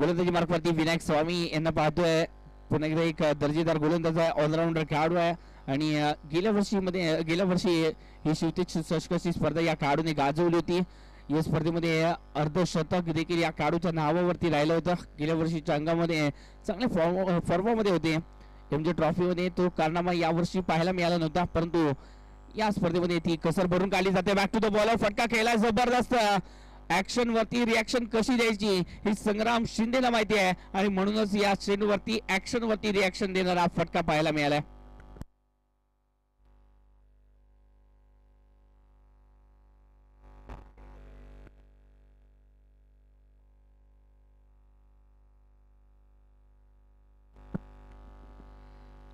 गोलंदाजी मार्कवरती विनायक स्वामी यांना पाहतोय. पुन्हा एकदा एक दर्जेदार गोलंदाज आहे, ऑलराऊंडर खेळाडू आहे आणि गेल्या वर्षी ही शिवतेज चषकाची स्पर्धा या खेळाडूने गाजवली होती. या स्पर्धेमध्ये अर्धशतक देखील या खेळाडूच्या नावावरती राहिलं होतं. गेल्या वर्षीच्या अंगामध्ये चांगल्या फॉर्ममध्ये होते. एमजे ट्रॉफीमध्ये तो कारनामा यावर्षी पाहायला मिळाला नव्हता, परंतु या स्पर्धेमध्ये ती कसर भरून काढली जाते. बॅक टू द बॉलर, फटका खेळला जबरदस्त. ऍक्शन वरती रिॲक्शन कशी द्यायची ही संग्राम शिंदेला माहिती आहे आणि म्हणूनच या चेंडूवरती ऍक्शन वरती रिॲक्शन देणारा फटका पाहायला मिळाला.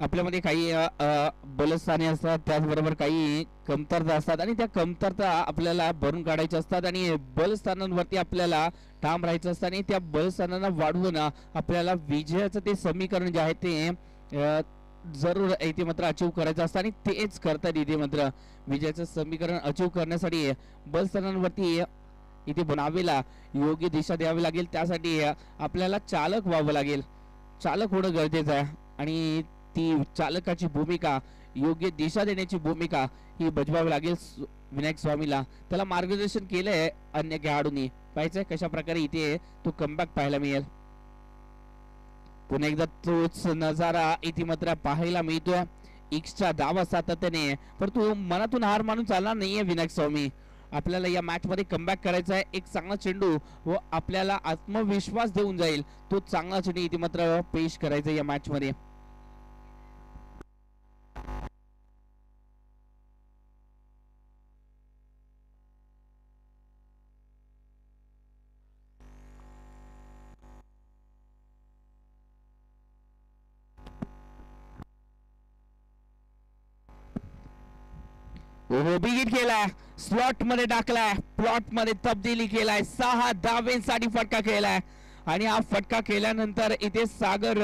आपल्यामध्ये काही बलस्थाने असतात, त्याचबरोबर काही कमतरता असतात आणि त्या कमतरता आपल्याला भरून काढायच्या असतात आणि बलस्थानांवरती आपल्याला ठाम राहायचं असतं आणि त्या बलस्थानांना वाढवून आपल्याला विजयाचं ते समीकरण जे आहे ते जरूर इथे मात्र अचीव करायचं असतं आणि तेच करतात. इथे मात्र विजयाचं समीकरण अचीव करण्यासाठी बलस्थानांवरती इथे बनावेला योग्य दिशा द्यावी लागेल. त्यासाठी आपल्याला चालक व्हावं लागेल. चालक होणं गरजेचं आहे आणि ती चालकाची भूमिका, योग्य दिशा देण्याची भूमिका ही बजवावी लागेल विनायक स्वामीला. त्याला मार्गदर्शन केलंय अन्य खेळाडूंनी. पाहायचंय कशा प्रकारे इथे तो कमबॅक पाहायला मिळेल. पुन्हा एकदा तोच नजारा इथे मात्र पाहायला मिळतोय. इक्सचा दावा सातत्याने, पण तू मनातून हार मानून चालणार नाहीये विनायक स्वामी. आपल्याला या मॅच मध्ये कमबॅक करायचा आहे. एक चांगला चेंडू व आपल्याला आत्मविश्वास देऊन जाईल तो चांगला चेंडू इथे मात्र पेश करायचा या मॅच मध्ये. बिगिट केलाय, स्लॉट मध्ये टाकलाय, प्लॉट मध्ये तब्दीली केलाय, 6 धावेंसाठी फटका केलाय आणि हा फटका केल्यानंतर इथे सागर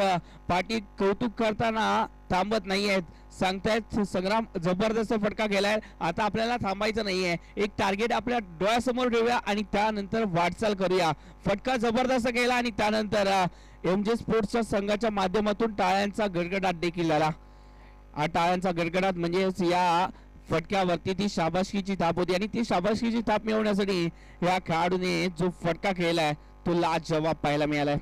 पाटील कौतुक करताना थांबत नाहीयेत. सांगतायत संग्राम जबरदस्त फटका केलाय, आता आपल्याला थांबायचं नाहीये. एक टार्गेट आपल्या डोळ्यासमोर ठेवूया आणि त्यानंतर वाटचाल करूया. फटका जबरदस्त केला आणि त्यानंतर एमजे स्पोर्ट्सच्या संघाच्या माध्यमातून टाळ्यांचा गडगडाट देखील झाला. हा टाळ्यांचा गडगडाट म्हणजे या फटक्यावरती ती शाबासकीची थाप होती आणि ती शाबासकीची थाप मिळवण्यासाठी या खेळाडूने जो फटका खेळलाय तो लाजवाब पाहायला मिळालाय.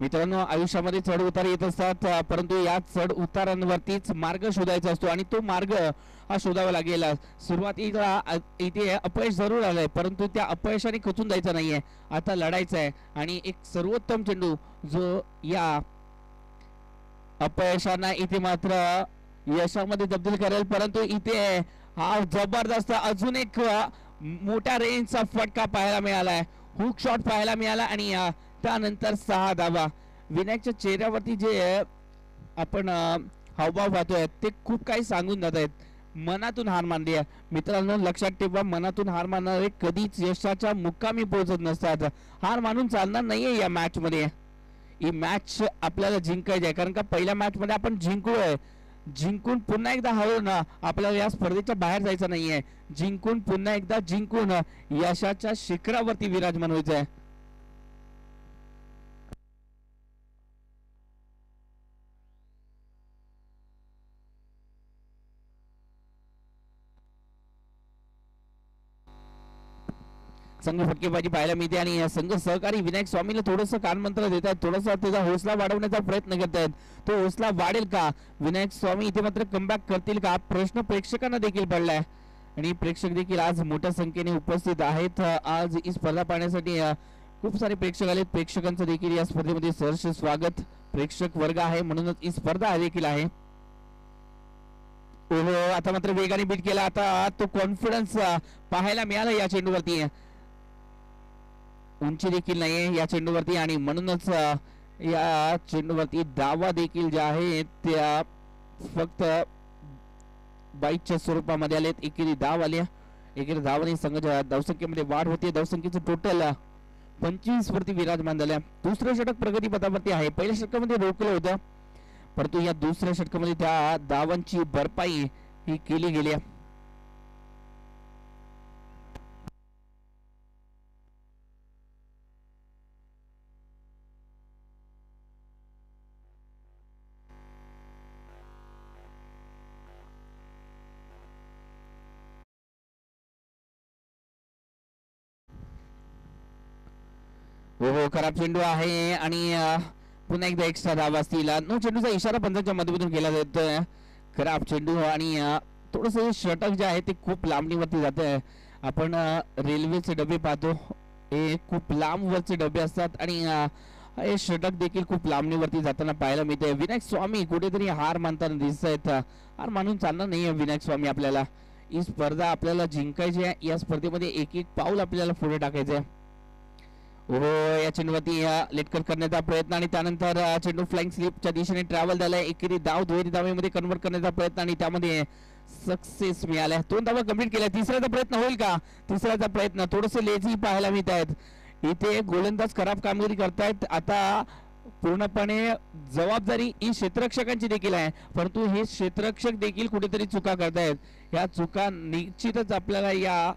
मित्रांनो, आयुष्यामध्ये चढ उतार येत असतात, परंतु या चढ उतारांवरतीच मार्ग शोधायचा असतो आणि तो मार्ग हा शोधावा लागेल. सुरुवातीला इथे अपयश जरूर आलंय, परंतु त्या अपयशाने खचून जायचं नाहीये. आता लढायचं आहे आणि एक सर्वोत्तम चेंडू जो या अपयशांना इथे मात्र यशामध्ये तब्दील करेल. परंतु इथे हा जबरदस्त अजून एक मोठ्या रेंजचा फटका पाहायला मिळालाय. हुक शॉट पाहायला मिळाला आणि त्यानंतर 6 धावा. विनायकच्या चेहऱ्यावरती जे आपण हावभाव पाहतोय ते खूप काही सांगून जात आहेत. मनातून हार मानली आहे. मित्रांनो, लक्षात ठेवा, मनातून हार मानणारे कधीच यशाच्या मुक्कामी पोहोचत नसतात. हार मानून चालणार नाहीये या मॅच मध्ये. ही मॅच आपल्याला जिंकायची आहे, कारण का पहिल्या मॅच मध्ये आपण जिंकलोय. जिंकून पुन्हा एकदा हरवून आपल्याला या स्पर्धेच्या बाहेर जायचं नाहीये. जिंकून पुन्हा एकदा जिंकून यशाच्या शिखरावरती विराजमान व्हायचं आहे. संघ फटकेबाजी पाहायला मिळते आणि संघ सहकारी विनायक स्वामीला थोडंसं कानमंत्र देत आहेत. थोडासा त्याचा हौसला वाढवण्याचा प्रयत्न करत आहेत. तो हौसला वाढेल का? विनायक स्वामी इथे मात्र कमबॅक करतील का? प्रश्न प्रेक्षकांना देखील पडलाय आणि प्रेक्षक देखील आज मोठ्या संख्येने उपस्थित आहेत. आज ही स्पर्धा पाहण्यासाठी खूप सारे प्रेक्षक आले. प्रेक्षकांचं देखील या स्पर्धेमध्ये सहर्ष स्वागत. प्रेक्षक वर्ग आहे म्हणूनच ही स्पर्धा देखील आहे. ओहो, आता मात्र वेगाने बीट केला. आता तो कॉन्फिडन्स पाहायला मिळाला या चेंडूवरती. उंची देखील नाहीये या चेंडूवरती आणि म्हणूनच या चेंडूवरती दावा देखील जे आहे त्या फक्त बाईकच्या स्वरूपामध्ये आलेत. एकेरी धाव आल्या. एकेरी धावाने संघाच्या धावसंख्येमध्ये वाढ होते. धावसंख्येचं टोटल 25 वरती विराजमान झाल्या. दुसरं षटक प्रगतीपथावरती आहे. पहिल्या षटकामध्ये रोखलं होतं, परंतु या दुसऱ्या षटकामध्ये त्या धावांची भरपाई ही केली गेली आहे. हो खराब चेंडू आहे आणि पुन्हा एकदा एक्स्ट्रा धावा असतील. नो चेंडूचा इशारा पंचांच्या मधून केला जातोय. खराब चेंडू आणि थोडस षटक जे आहे ते खूप लांबणीवरती जात आहे. आपण रेल्वेचे डबे पाहतो, हे खूप लांब वरचे डबे असतात आणि हे षटक देखील खूप लांबणीवरती जाताना पाहायला मिळते. विनायक स्वामी कुठेतरी हार मानताना दिसत आहेत. हार मानून चालणार नाहीये विनायक स्वामी. आपल्याला ही स्पर्धा आपल्याला जिंकायची आहे. या स्पर्धेमध्ये एक एक पाऊल आपल्याला पुढे टाकायचं आहे. हो या चेंडूवरती लेटकट करण्याचा प्रयत्न आणि त्यानंतर चेंडू फ्लाइंग स्लिपच्या दिशेने ट्रॅव्हल झालाय. एकेरी धाव दुहेरी धावेमध्ये कन्वर्ट करण्याचा प्रयत्न आणि त्यामध्ये सक्सेस मिळालाय. 2 धावा कंप्लीट केल्या. तिसऱ्याचा प्रयत्न होईल का? तिसऱ्याचा प्रयत्न थोडंसं लेझी पाहायला मिळत आहेत. इथे गोलंदाज खराब कामगिरी करतायत. आता पूर्णपणे जबाबदारी ही क्षेत्ररक्षकांची देखील आहे, परंतु हे क्षेत्ररक्षक देखील कुठेतरी चुका करतायत. या चुका निश्चितच आपल्याला या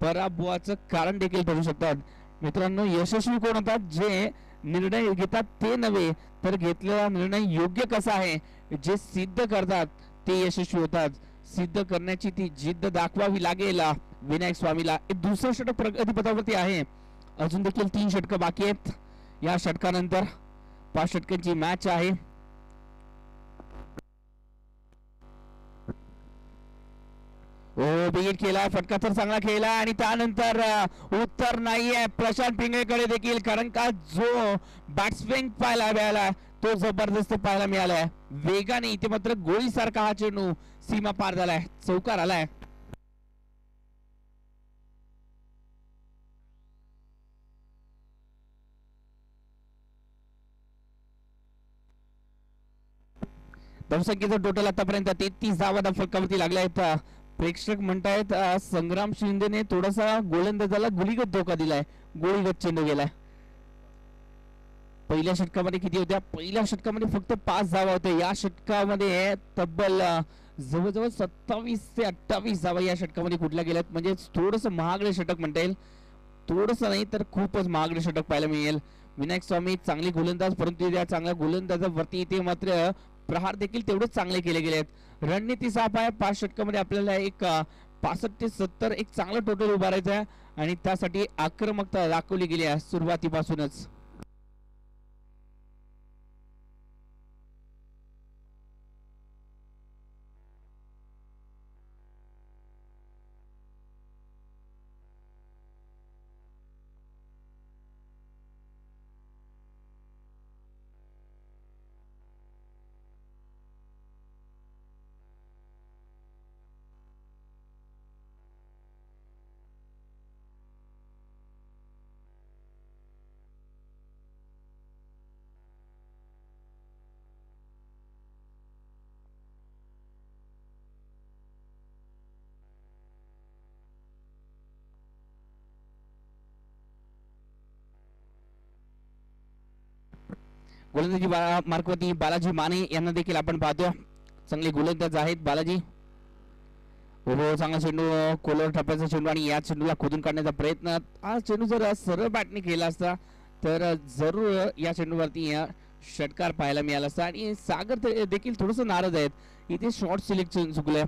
पराभवाचं कारण देखील ठरू शकतात. मित्रांनो, यशस्वी कोण होतात? जे निर्णय घेतात ते नव्हे, तर घेतलेला निर्णय योग्य कसा आहे जे सिद्ध करतात ते यशस्वी होतात. सिद्ध करण्याची ती जिद्द दाखवावी लागेल विनायक स्वामीला. दुसरं षटक प्रगतीपथावरती आहे. अजून देखील 3 षटकं बाकी आहेत. या षटकानंतर 5 षटकांची मॅच आहे. बिगिट केला, फटका तर चांगला खेळला आणि त्यानंतर उत्तर नाहीये प्रशांत पिंगळेकडे देखील, कारण का जो बॅट्समॅन पाहायला मिळाला तो जबरदस्त पाहायला मिळालाय. वेगाने इथे मात्र गोळीसारखा हा चेंडू सीमा पार झालाय, चौकार आलाय. धावसंख्येचं टोटल आतापर्यंत 33 धावा फलकावरती लागल्या आहेत. प्रेक्षक म्हणतायत संग्राम शिंदेने थोडासा गोलंदाजाला गुलीगत धोका दिलाय, गोळीगत चेंडू गेलाय. पहिल्या षटकामध्ये किती होत्या? पहिल्या षटकामध्ये फक्त 5 धावा होत्या. या षटकामध्ये तब्बल जवळजवळ 27 ते 28 धावा या षटकामध्ये कुठल्या गेल्यात. म्हणजे थोडस महागडे षटक म्हणता येईल. थोडस नाही तर खूपच महागडे षटक पाहायला मिळेल. विनायक स्वामी चांगले गोलंदाज, परंतु या चांगल्या गोलंदाजावरती ते मात्र प्रहार देखील तेवढेच चांगले केले गेले आहेत. रणनीती साफ आहे. 5 षटकामध्ये आपल्याला एक 65 ते 70 एक चांगलं टोटल उभारायचं आहे आणि त्यासाठी आक्रमकता दाखवली गेली आहे सुरुवातीपासूनच. गोलंदाजी मार्कवरती बालाजी माने यांना देखील आपण पाहतो. चांगले गोलंदाज आहेत बालाजी. हो चांगला चेंडू, कोलर ठप्प्याचा चेंडू आणि या चेंडूला खोदून काढण्याचा प्रयत्न. हा चेंडू जर सरळ बॅटने केला असता तर जरूर या चेंडूवरती षटकार पाहायला मिळाला असता. आणि सागर देखील थोडस नाराज आहेत. इथे शॉर्ट सिलेक्शन चुकलंय.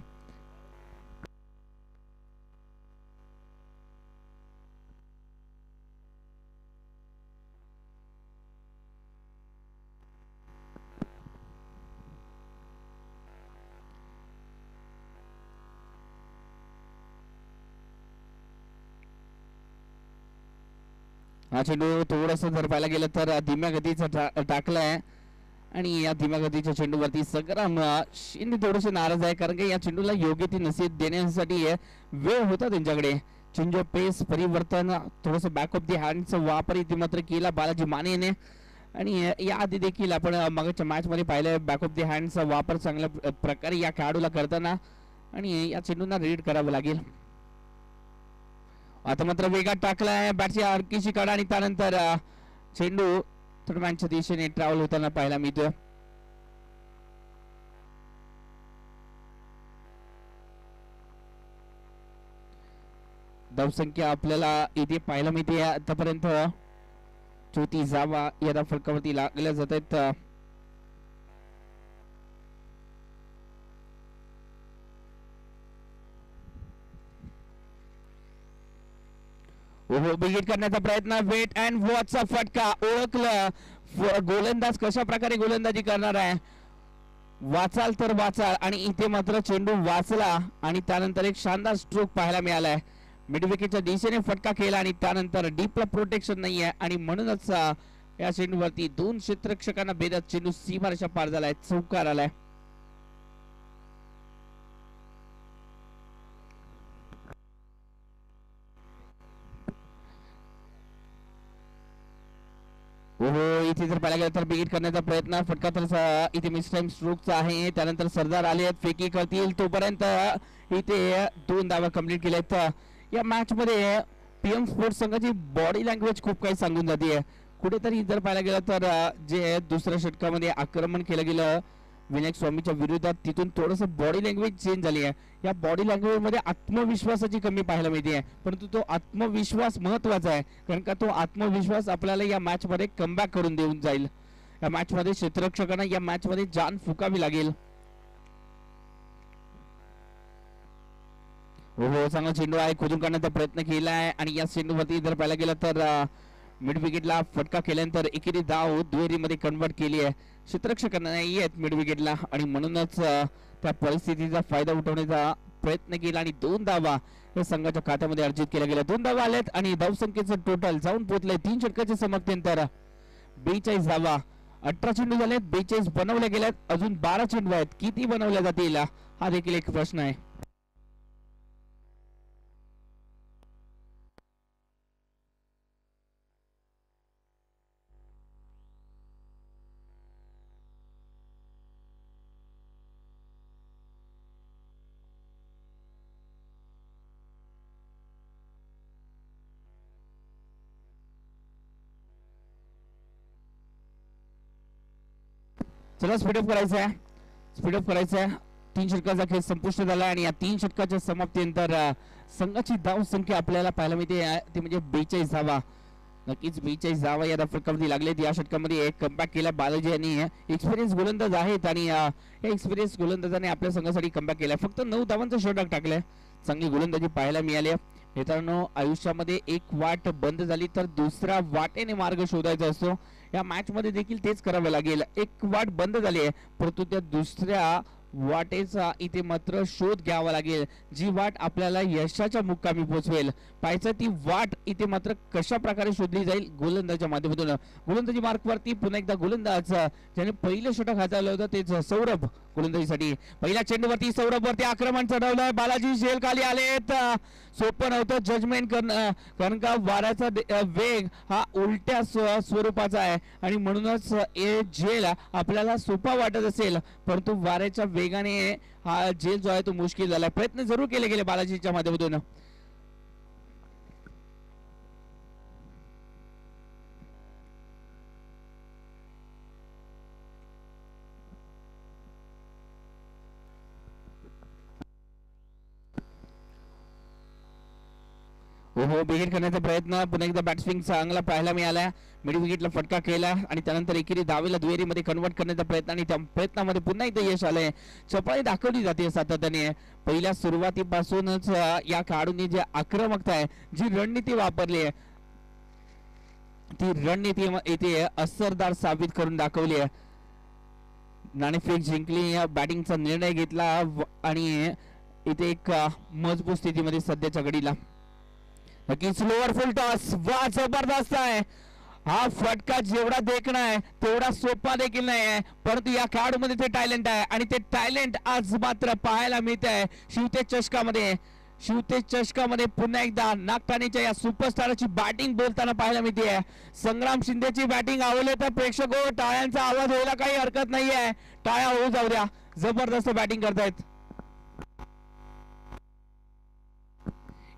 हा चेंडू थोडस जर पाहायला गेलं तर धीम्या गतीचा टाकलाय आणि या धीम्या गतीच्या चेंडूवरती संग्राम शिंदे थोडेसे नाराज आहे, कारण की या चेंडूला योग्य ती नसीब देण्यासाठी वेळ होता त्यांच्याकडे. चेंज ऑफ पेस परिवर्तन, थोडस बॅक ऑफ दी हँडचा वापर इथे मात्र केला बालाजी मानेने. आणि या आधी देखील आपण मागच्या मॅच मध्ये पाहिलं बॅक ऑफ दी हँडचा वापर चांगल्या प्रकारे या खेळाडूला करताना. आणि या चेंडूंना रीड करावं लागेल. आता मात्र वेगात टाकलाय बॅटची हलकीशी काढा आणि त्यानंतर चेंडू थर्डमॅनच्या दिशेने ट्रॅव्हल होताना पाहायला मिळतोय. धावसंख्या आपल्याला इथे पाहायला मिळते आतापर्यंत 34 धावा या फलकावरती लागल्या जात आहेत. बिगिट करण्याचा प्रयत्न, वेट अँड वॉचचा फटका, ओळखलं गोलंदाज कशा प्रकारे गोलंदाजी करणार आहे, वाचाल तर वाचाल आणि इथे मात्र चेंडू वाचला आणि त्यानंतर एक शानदार स्ट्रोक पाहायला मिळालाय. मिड विकेटच्या दिशेने फटका केला आणि त्यानंतर डीपला प्रोटेक्शन नाहीये आणि म्हणूनच या चेंडूवरती 2 क्षेत्ररक्षकांना भेदत चेंडू सीमारेषा पार झालाय, चौकार आलाय. इथे जर पाहायला गेलं तर बिगिट करण्याचा प्रयत्न, फटका तर इथे मिस टाइम स्ट्रोकचा आहे. त्यानंतर सरदार आले आहेत, फेकी करतील तोपर्यंत इथे 2 धावा कंप्लीट केल्यात. या मॅच मध्ये पीएम स्पोर्ट्स संघाची बॉडी लँग्वेज खूप काही सांगून जाते. कुठेतरी जर पाहायला गेलं तर जे दुसऱ्या षटकामध्ये आक्रमण केलं गेलं विनायक स्वामीच्या विरोधात, तिथून थोडस बॉडी लँग्वेज चेंज झाली आहे. या बॉडी लँग्वेज मध्ये आत्मविश्वासाची कमी पाहायला मिळते, परंतु तो आत्मविश्वास महत्वाचा आहे, कारण का तो आत्मविश्वास आपल्याला या मॅच मध्ये कमबॅक करून देऊन जाईल. या मॅच मध्ये क्षेत्ररक्षकांना या मॅच मध्ये जान फुकावी लागेल. चांगला चेंडू आहे, खोदून काढण्याचा प्रयत्न केलाय आणि या चेंडूवरती जर पाहायला गेलं तर मिड विकेटला फटका केल्यानंतर एकेरी धाव दुहेरीमध्ये कन्वर्ट केली आहे. क्षेत्ररक्षकांना नाही आहेत मिड विकेटला आणि म्हणूनच त्या परिस्थितीचा फायदा उठवण्याचा प्रयत्न केला आणि 2 धावा या संघाच्या खात्यामध्ये अर्जित केल्या गेल्या. 2 धावा आल्यात आणि धावसंख्येचं टोटल जाऊन पोहोचलंय 3 षटकाच्या समाप्तीनंतर 42 धावा. 18 चेंडू झालेत, 42 बनवल्या गेल्यात, अजून 12 चेंडू आहेत. किती बनवल्या जातील हा देखील एक प्रश्न आहे. चला स्पीडअप करायचं आहे. 3 षटकाचा खेळ संपुष्ट झाला आणि या 3 षटकाच्या समाप्तीनंतर संघाची धाव संख्या आपल्याला पाहायला मिळते ते म्हणजे 42 धावा. नक्कीच 42 धावा या फलकावरती लागलेत. या षटकामध्ये एक कमबॅक केला बालाजी यांनी. एक्सपिरियन्स गोलंदाज आहेत आणि या एक्सपिरियन्स गोलंदाजाने आपल्या संघासाठी कमबॅक केलाय. फक्त 9 धावांचा षटक टाकलाय. चांगली गोलंदाजी पाहायला मिळाली. मित्रांनो, आयुष्यामध्ये एक वाट बंद झाली तर दुसऱ्या वाटेने मार्ग शोधायचा असतो. या मॅच मध्ये देखील तेच करावे लागेल. एक वाट बंद झाली आहे, परंतु त्या दुसऱ्या वाटेचा इथे मात्र शोध घ्यावा लागेल, जी वाट आपल्याला यशाच्या मुक्कामी पोहोचवेल. पाहायचं ती वाट इथे मात्र कशा प्रकारे शोधली जाईल गोलंदाजाच्या माध्यमातून. गोलंदाजी मार्कवरती पुन्हा एकदा गोलंदाज ज्याने पहिले षटक हाताळलं होतं तेच सौरभ. गोलंदाजीसाठी पहिल्या चेंडूवरती सौरभ वरती आक्रमण चढवलंय. बालाजी झेल खाली आलेत. सोपं नव्हतं जजमेंट करणं, कारण का वाऱ्याचा वेग हा उलट्या स्वरूपाचा आहे आणि म्हणूनच हे झेल आपल्याला सोपा वाटत असेल, परंतु वाऱ्याच्या वेगाने हा झेल जो आहे तो मुश्किल झाला. प्रयत्न जरूर केले गेले बालाजीच्या माध्यमातून. बिगिट करण्याचा प्रयत्न, पुन्हा एकदा बॅट्सविंग चांगला पाहायला मिळाला. मिड विकेटला फटका केला आणि त्यानंतर एकेरी धावेला दुहेरीमध्ये कन्वर्ट करण्याचा प्रयत्न आणि त्या प्रयत्नामध्ये पुन्हा एकदा यश आलंय. चपळाई दाखवली जाते सातत्याने. पहिल्या सुरुवातीपासूनच या खेळाडूंनी जे आक्रमकता आहे, जी रणनीती वापरली आहे, ती रणनीती इथे असरदार साबित करून दाखवली आहे. नाणेफेक जिंकली, बॅटिंगचा निर्णय घेतला आणि इथे एक मजबूत स्थितीमध्ये सध्याच्या घडीला. नक्की स्लोअर फुल टॉस, वा जबरदस्त आहे. हा फटका जेवढा देखणा आहे तेवढा सोपा देखील नाही आहे, परंतु या खेळाडूमध्ये ते टॅलेंट आहे आणि ते टॅलेंट आज मात्र पाहायला मिळत आहे शिवतेज चषकामध्ये. शिवतेज चषकामध्ये पुन्हा एकदा नागठाणेच्या या सुपरस्टारची बॅटिंग बोलताना पाहायला मिळते. संग्राम शिंदेची बॅटिंग आवडली तर प्रेक्षक हो, टाळ्यांचा आवाज व्हायला काही हरकत नाहीये. टाळ्या होऊ जाऊ द्या, जबरदस्त बॅटिंग करतायत.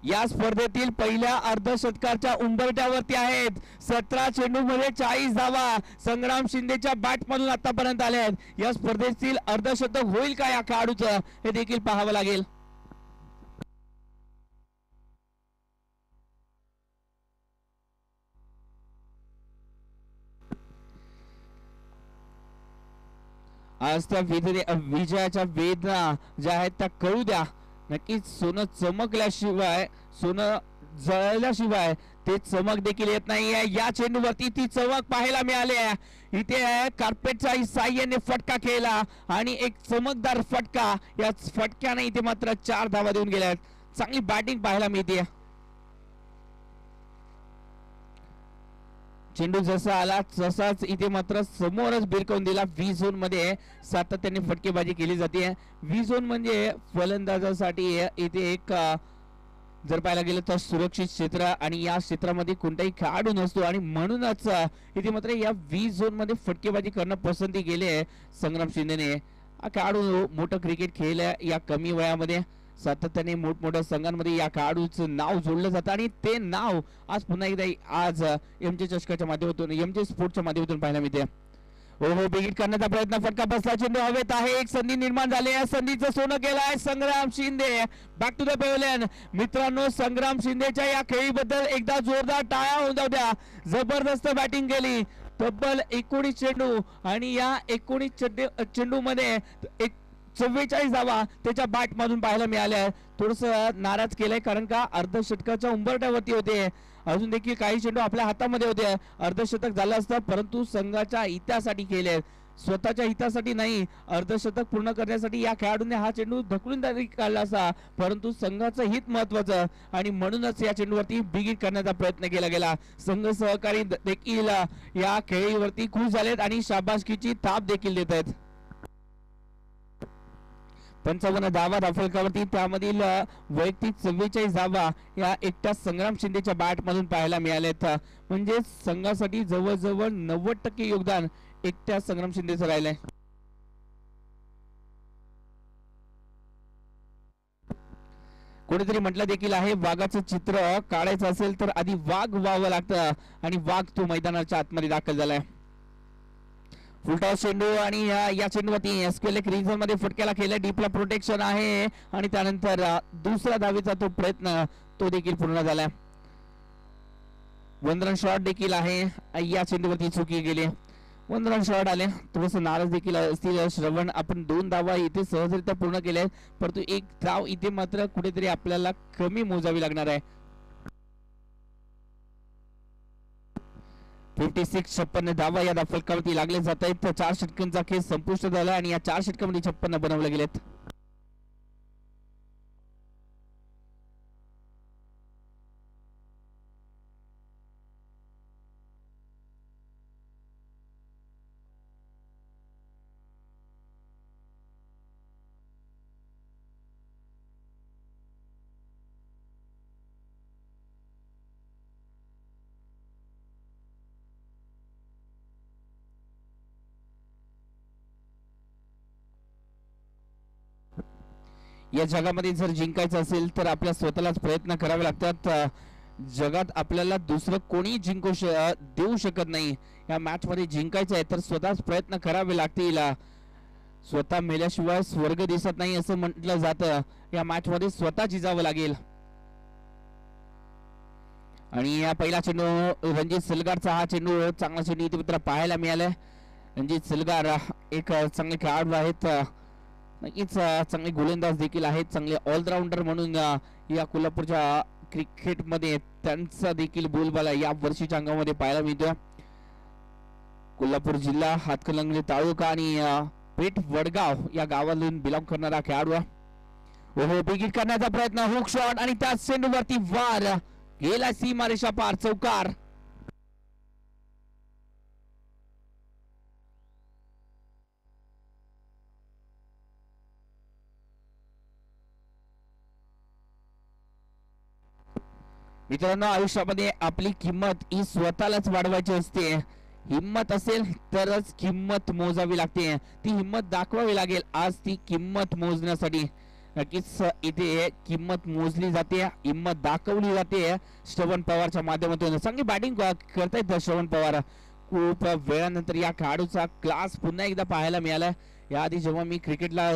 या स्पर्धेतील पहिल्या अर्धशतकाच्या उंबरठ्यावरती आहेत. 17 चेंडूमध्ये 40 धावा संग्राम शिंदेच्या बॅट मधून आतापर्यंत आल्या आहेत. या स्पर्धेतील अर्धशतक होईल का या खेळाडूचं, हे देखील पाहावं लागेल. आज त्या विजयाच्या वेदना ज्या आहेत त्या कळू द्या. नक्कीच सोनं चमकल्याशिवाय, सोनं जळल्याशिवाय ते चमक देखील येत नाहीये. या चेंडूवरती ती चमक पाहायला मिळाली आहे. इथे कार्पेटच्या साह्याने फटका केला आणि एक चमकदार फटका. या फटक्याने इथे मात्र 4 धावा देऊन गेल्या. चांगली बॅटिंग पाहायला मिळते. चेंडू जसा आला तसाच इथे मात्र समोरच बिरकवून दिला. व्ही झोन मध्ये सातत्याने फटकेबाजी केली जाते. व्ही झोन म्हणजे फलंदाजासाठी इथे एक जर पाहायला गेलं तर सुरक्षित क्षेत्र आणि या क्षेत्रामध्ये कोणताही खेळाडू नसतो आणि म्हणूनच इथे मात्र या व्ही झोन मध्ये फटकेबाजी करणं पसंती केली आहे संग्राम शिंदेने. हा खेळाडू मोठं क्रिकेट खेळलं या कमी वयामध्ये. सातत्याने मोठमोठ्या संघांमध्ये या खेळाडूचं नाव जोडलं जातं आणि ते नाव आज पुन्हा एकदा आज एमजे चषकाच्या माध्यमातून, एमजे स्पोर्टच्या माध्यमातून पाहायला मिळते. ओहो, बिगिट करण्याचा प्रयत्न, फटका बसला, चेंडू हवेत आहे. एक संधी निर्माण झाली आहे. संधीचं सोनं केलं आहे Sangram Shinde. Back to the pavilion. मित्रांनो, संग्राम शिंदेच्या या खेळीबद्दल एकदा जोरदार टाळ्या होऊन जाऊ द्या. जबरदस्त बॅटिंग केली. तब्बल 19 चेंडू आणि या 19 चेंडू मध्ये 44 धावा त्याच्या बॅट मधून पाहायला मिळाल्या. थोडस नाराज केलंय कारण का अर्धशतकाच्या उंबरठ्यावरती होते. अजून देखील काही चेंडू आपल्या हातामध्ये होते. अर्धशतक झालं असतं परंतु संघाच्या हितासाठी केले, स्वतःच्या हितासाठी नाही. अर्धशतक पूर्ण करण्यासाठी या खेळाडूने हा चेंडू ढकलून काढला असता परंतु संघाचं हित महत्वाचं आणि म्हणूनच या चेंडूवरती बिगिट करण्याचा प्रयत्न केला गेला. संघ सहकारी देखील या खेळीवरती खुश झालेत आणि शाबासकीची थाप देखील देत आहेत. 55 धावा धाफलकावरती, त्यामधील वैयक्तिक 44 धावा या एकट्या संग्राम शिंदेच्या बॅट मधून पाहायला मिळालेत. म्हणजे संघासाठी जवळजवळ 90% योगदान एकट्या संग्राम शिंदेचं राहिलंय. कोणीतरी म्हटलं देखील आहे, वाघाचं चित्र काढायचं असेल तर आधी वाघ व्हावं लागतं आणि वाघ तो मैदानाच्या आतमध्ये दाखल झालाय. फुलटॉस चेंडू आणि या चेंडूवरती एसक्यूएल रिझन मध्ये फटक्याला केलं. डीपला प्रोटेक्शन आहे आणि त्यानंतर दुसरा धावेचा तो प्रयत्न तो देखील पूर्ण झाला. 1 रन शॉट देखील आहे. या चेंडूवरती चुकी गेली. 1 रन शॉट आले. थोडस नाराज देखील असतील श्रवण. आपण 2 धावा इथे सहजरित्या पूर्ण केल्या परंतु एक धाव इथे मात्र कुठेतरी आपल्याला कमी मोजावी लागणार आहे. 56 धावा या फलकावरती लागले जात आहेत. 4 षटकांचा खेळ संपुष्ट झाला आणि या 4 षटकांमध्ये 56 बनवले गेलेत. या जगामध्ये जर जिंकायचं असेल तर आपल्या स्वतःलाच प्रयत्न करावे लागतात. जगात आपल्याला दुसरं कोणी जिंकू देऊ शकत नाही. या मॅच मध्ये जिंकायचं आहे तर स्वतःच प्रयत्न करावे लागतील. स्वतः मेल्याशिवाय स्वर्ग दिसत नाही असं म्हटलं जातं. या मॅच मध्ये स्वतः जिजावं लागेल. आणि या पहिला चेंडू रणजित सलगारचा, हा चेंडू चांगला चेंडू इथे मित्र पाहायला मिळालाय. रणजित सलगार एक चांगले खेळाडू आहेत. नक्कीच चांगले गोलंदाज देखील आहेत. चांगले ऑलराऊंडर म्हणून या कोल्हापूरच्या क्रिकेट मध्ये त्यांचा देखील बोलबाला या वर्षीच्या अंगामध्ये पाहायला मिळतो. कोल्हापूर जिल्हा, हातकणंगले तालुका आणि पेठ वडगाव या गावातून बिलॉंग करणारा खेळाडू. ओहो, बिगिट करण्याचा प्रयत्न, हुक शॉट आणि त्या चेंडूवरती वार गेला सीमारेषा पार, चौकार. मित्रांनो, आयुष्यामध्ये आपली किंमत ही स्वतःलाच वाढवायची असते. हिम्मत असेल तरच किंमत मोजावी लागते. ती हिम्मत दाखवावी लागेल. आज ती किंमत मोजण्यासाठी नक्कीच इथे किंमत मोजली जाते, हिम्मत दाखवली जाते श्रवण पवारच्या माध्यमातून. चांगली बॅटिंग करतायत श्रवण पवार. खूप वेळानंतर या खेळाडूचा क्लास पुन्हा एकदा पाहायला मिळाला. याआधी जेव्हा मी क्रिकेटला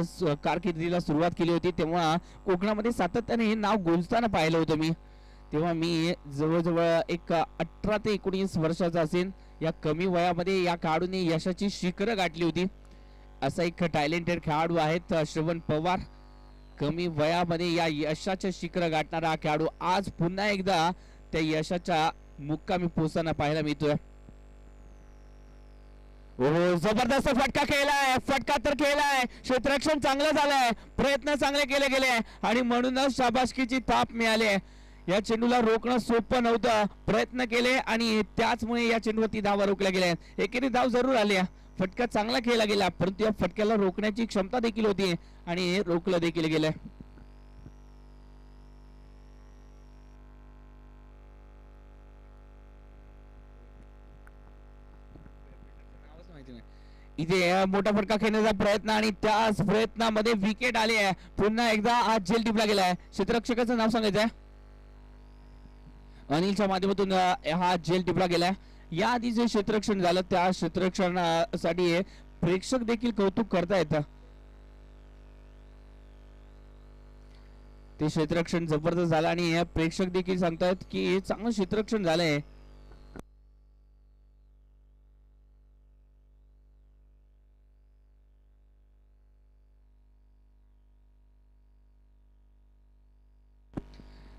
कारकिर्दीला सुरुवात केली होती तेव्हा कोकणामध्ये सातत्याने हे नाव गुंजताना पाहिलं होतं मी. तेव्हा मी जवळजवळ एक 18 ते 19 वर्षाचा असेल. या कमी वयामध्ये या खेळाडूने यशाची शिखरं गाठली होती. असा एक टॅलेंटेड खेळाडू आहेत श्रवण पवार. कमी वयामध्ये या यशाचे शिखर गाठणारा खेळाडू आज पुन्हा एकदा त्या यशाच्या मुक्कामी पोहोचताना पाहायला मिळतोय. हो, जबरदस्त फटका खेळलाय, फटका तर खेळलाय, क्षेत्ररक्षण चांगलं झालंय, प्रयत्न चांगले केले गेले आणि म्हणूनच शाबासकीची थाप मिळाली. या चेंडूला रोखणं सोपं नव्हतं, प्रयत्न केले आणि त्याचमुळे या चेंडूवरती धावा रोखल्या गेल्या. एकेरी धाव जरूर आली, फटका चांगला खेळला गेला, परंतु या फटक्याला रोखण्याची क्षमता देखील होती आणि रोखलं देखील गेलं. इथे मोठा फटका खेळण्याचा प्रयत्न आणि त्याच प्रयत्नामध्ये विकेट आली आहे. पुन्हा एकदा आज झेल टिपला गेलाय. क्षेत्ररक्षकाचं नाव सांगायचंय, अनिलच्या माध्यमातून हा झेल टिपला गेलाय. याआधी जे क्षेत्ररक्षण झालं त्या क्षेत्ररक्षणासाठी प्रेक्षक देखील कौतुक करतायत. ते क्षेत्ररक्षण जबरदस्त झालं आणि प्रेक्षक देखील सांगतायत की चांगलं क्षेत्ररक्षण झालंय.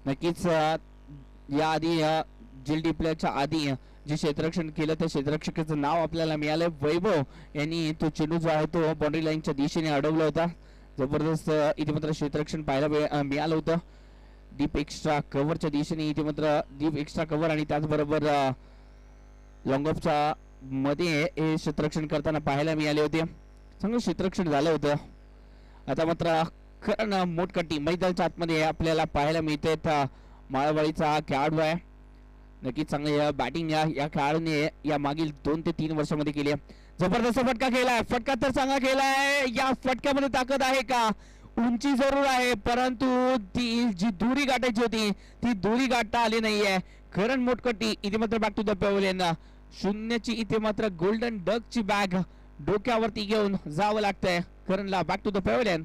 नक्कीच याआधी झेल टिपल्याच्या आधी जे क्षेत्ररक्षण केलं त्या क्षेत्ररक्षकाचं नाव आपल्याला मिळालंय. वैभव यांनी तो चेंडू जो आहे तो बाउंड्री लाईनच्या दिशेने अडवला होता. जबरदस्त इथे मात्र क्षेत्ररक्षण पाहायला मिळालं होतं. डीप एक्स्ट्रा कव्हरच्या दिशेने इथे मात्र डीप एक्स्ट्रा कव्हर आणि त्याचबरोबर लॉंग ऑफच्या मध्ये हे क्षेत्ररक्षण करताना पाहायला मिळाले होते. चांगलं क्षेत्ररक्षण झालं होतं. आता मात्र कारण मोठकटी मैदानाच्या आतमध्ये आपल्याला पाहायला मिळते. माळवाडीचा खेळाडू आहे. नक्कीच चांगली बॅटिंग या खेळाडूने या मागील 2 ते 3 वर्षामध्ये केली आहे. जबरदस्त फटका केलाय, फटका तर चांगला केलाय. या फटक्यामध्ये ताकद आहे का? उंची जरूर आहे, परंतु ती जी दुरी गाठायची होती ती दुरी गाठता आली नाहीये. करण मोठकटी इथे मात्र बॅक टू द पॅव्हलियन. शून्याची इथे मात्र गोल्डन डकची बॅग डोक्यावरती घेऊन जावं लागतंय करणला बॅक टू द पॅव्हलियन.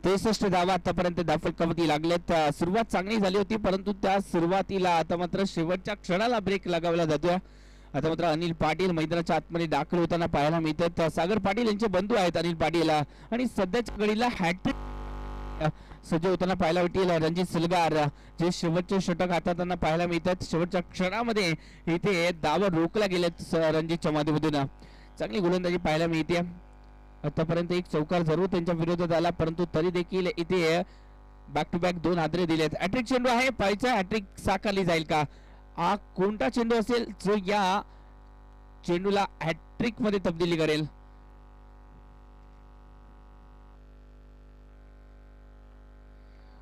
63 धावा आतापर्यंत दाफलकावरती लागल्यात. सुरुवात चांगली झाली होती, परंतु त्या सुरुवातीला आता मात्र शेवटच्या क्षणाला ब्रेक लगावला जातोय. आता मात्र अनिल पाटील मैदानाच्या आतमध्ये दाखल होताना पाहायला मिळतात. सागर पाटील यांचे बंधू आहेत अनिल पाटील आणि सध्याच्या घडीला हॅट्रिक सज्ज होताना पाहायला मिळतील रणजित सलगार, जे शेवटचे षटक हाताळताना पाहायला मिळतात. शेवटच्या क्षणामध्ये इथे धावा रोखल्या गेल्यात रणजितच्या माध्यमातून. चांगली गोलंदाजी पाहायला मिळते. आतापर्यंत एक चौकार जरूर त्यांच्या विरोधात आला, परंतु तरी देखील इथे बॅक टू बॅक 2 हादरे दिलेत. हॅट्रिक चेंडू आहे, पाहायचा हॅट्रिक साकारली जाईल का? हा कोणता चेंडू असेल जो या चेंडूला हॅट्रिक मध्ये तब्दीली करेल?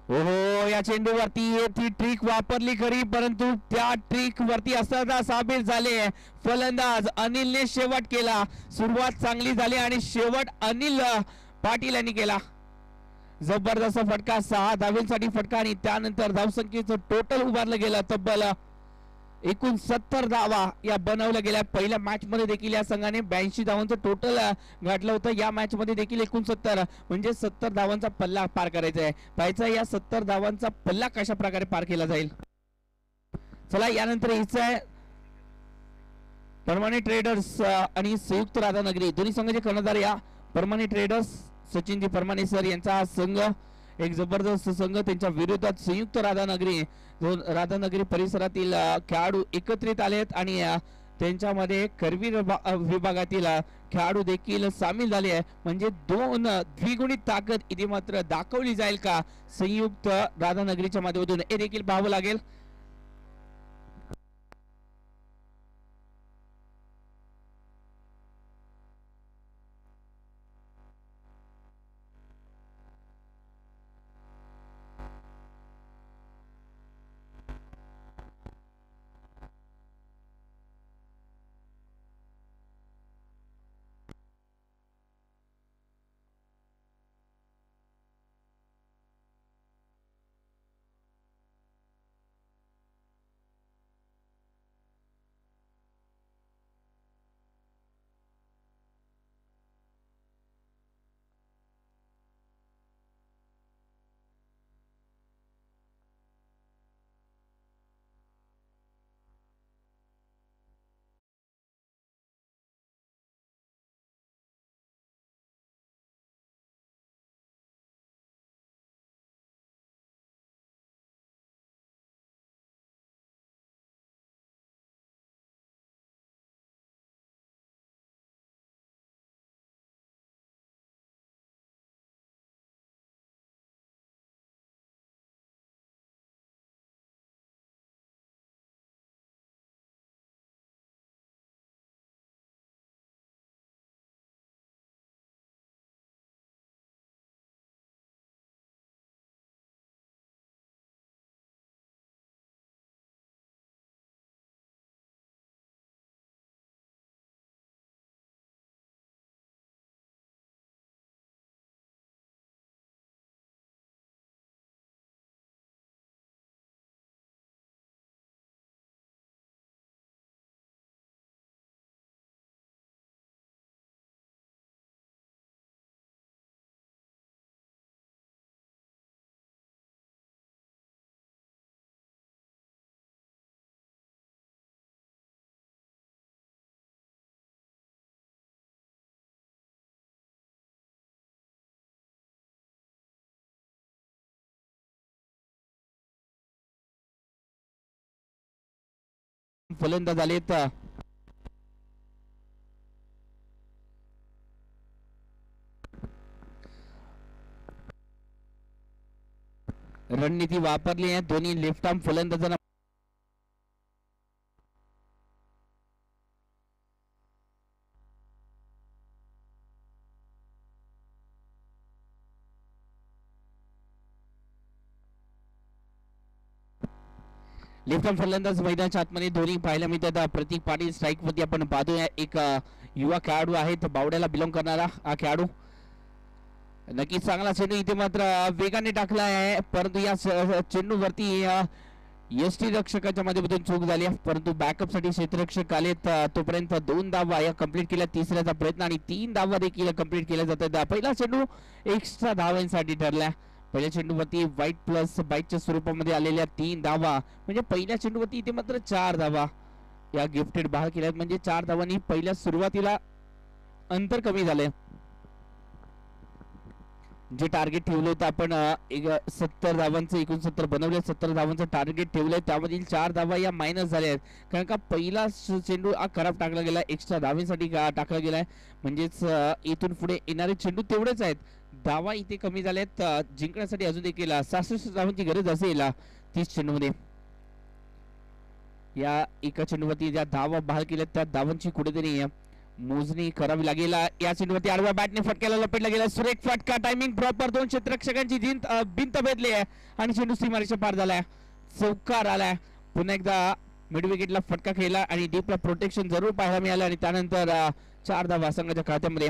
हो, या चेंडूवरती ती ट्रिक वापरली खरी, परंतु त्या ट्रिक वरती असता साबित झाले. फलंदाज अनिलने शेवट केला. सुरुवात चांगली झाली आणि शेवट अनिल पाटील यांनी केला. जबरदस्त फटका, 6 धावेसाठी फटका आणि त्यानंतर धावसंख्येचं टोटल उभारलं गेलं तब्बल 69 धावा या बनवल्या गेल्या. पहिल्या मॅच मध्ये देखील या संघाने 82 धावांचं टोटल गाठलं होतं. या मॅच मध्ये देखील 69 म्हणजे 70 धावांचा पल्ला पार करायचा आहे. पाहायचा या 70 धावांचा पल्ला कशा प्रकारे पार केला जाईल. चला, यानंतर हिचं आहे परमाने ट्रेडर्स आणि संयुक्त राधानगरी, दोन्ही संघाचे कर्णधार या परमाने ट्रेडर्स सचिनजी परमाने सर यांचा हा संघ, एक जबरदस्त संघ. त्यांच्या विरोधात संयुक्त राधानगरी, राधानगरी परिसरातील खेळाडू एकत्रित आलेत आणि त्यांच्यामध्ये करवीर विभागातील खेळाडू देखील सामील झाले आहे. म्हणजे 2 द्विगुणित ताकद इथे मात्र दाखवली जाईल का संयुक्त राधानगरीच्या माध्यमातून, हे देखील पाहावं लागेल. फलंदाज आलेत. रणनीती वापरली आहे दोन्ही लेफ्ट आर्म फलंदाजांना. लेफ्ट आर्म फलंदाज मैदानाच्या आतमध्ये दोन्ही पाहायला मिळतात. प्रतीक पाटील स्ट्राईक वरती आपण पाहतोय. एक युवा खेळाडू आहेत, बावड्याला बिलॉंग करणारा हा खेळाडू. नक्कीच चांगला चेंडू इथे मात्र वेगाने टाकला आहे, परंतु या चेंडूवरती यष्टी रक्षकाच्या माध्यमातून चूक झाली, परंतु बॅकअप साठी क्षेत्ररक्षक आलेत. तोपर्यंत 2 धावा या कंप्लीट केल्या. तिसऱ्याचा प्रयत्न आणि 3 धावा देखील कंप्लीट केल्या जातात. पहिला चेंडू एक्स्ट्रा धावांसाठी ठरला. पहिल्या चेंडूवरती व्हाईट प्लस बाईटच्या स्वरूपामध्ये आलेल्या 3 धावा, म्हणजे पहिल्या चेंडूवरती इथे मात्र 4 धावा या गिफ्टेड बहाल केल्यात. म्हणजे 4 धावांनी पहिल्या सुरुवातीला अंतर कमी झाले. जे टार्गेट ठेवलं होतं आपण 70 धावांचं, 69 बनवले, 70 धावांचं टार्गेट ठेवलंय, त्यामधील 4 धावा या मायनस झाल्या आहेत. कारण का पहिला चेंडू खराब टाकला गेला, एक्स्ट्रा धावांसाठी टाकला गेलाय. म्हणजेच इथून पुढे येणारे चेंडू तेवढेच आहेत, धावा इथे कमी झाल्यात. जिंकण्यासाठी अजून देखील 66 धावांची गरज असेल 30 चेंडूमध्ये. या एका चेंडूवरती ज्या धावा बहाल केल्यात त्या धावांची कुठेतरी मोजणी करावी लागेल. या चेंडूवरती आडव्या बॅटने फटक्याला लपेटला गेला, सुरेख फटका, टायमिंग प्रॉपर, 2 क्षेत्ररक्षकांची भिंत भेदली आहे आणि चेंडू सीमारेषा पार झालाय, चौकार आलाय. पुन्हा एकदा मिड विकेटला फटका खेळला आणि डीपला प्रोटेक्शन जरूर पाहायला मिळालं आणि त्यानंतर 4 धावा संघाच्या खात्यामध्ये.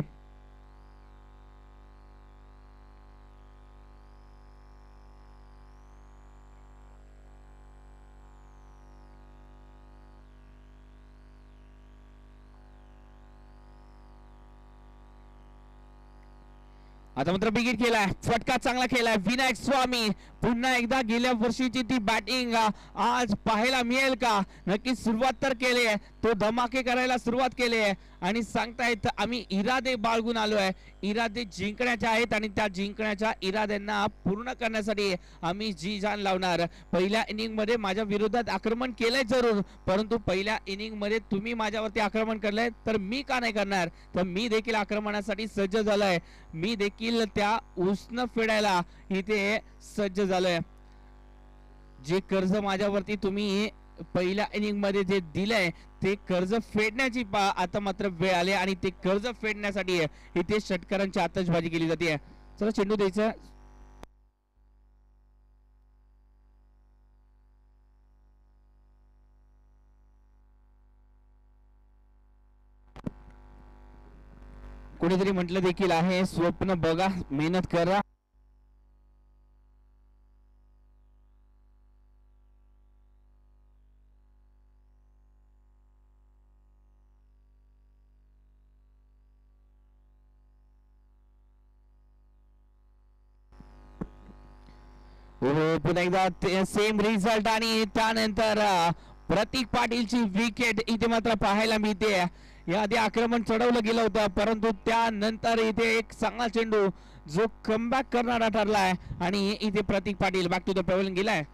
आता मात्र बिगिट केलाय, फटका चांगला केलाय विनायक स्वामी. पुन्हा एकदा गेल्या वर्षीची ती बॅटिंग आज पाहायला मिळेल का? नक्कीच सुरुवात तर केली आहे, तो धमाके करायला सुरुवात केली आहे आणि सांगतायत आम्ही इरादे बाळगून आलोय, इरादे जिंकण्याचे आहेत आणि त्या जिंकण्याच्या इराद्यांना पूर्ण करण्यासाठी आम्ही जी जान लावणार. पहिल्या इनिंग मध्ये माझ्या विरोधात आक्रमण केलंय जरूर, परंतु पहिल्या इनिंग मध्ये तुम्ही माझ्यावरती आक्रमण करलंय तर मी का नाही करणार? तर मी देखील आक्रमणासाठी सज्ज झालोय, मी देखील त्या उष्ण फेडायला इथे सज्ज झालोय. जे कर्ज माझ्यावरती तुम्ही पहिल्या इनिंग मध्ये जे दिलंय ते कर्ज फेडण्याची आता मात्र वेळ आली आणि ते कर्ज फेडण्यासाठी इथे षटकारांची आतषबाजी केली जाते. चला चेंडू द्यायचा. कोणीतरी म्हटलं देखील आहे, स्वप्न बघा, मेहनत करा. पुन्हा एकदा सेम रिझल्ट आणि त्यानंतर प्रतीक पाटीलची विकेट इथे मात्र पाहायला मिळते. याआधी आक्रमण चढवलं गेलं होतं, परंतु त्यानंतर इथे एक चांगला चेंडू जो कमबॅक करणारा ठरलाय आणि इथे Prateek Patil back to the pavilion गेलाय.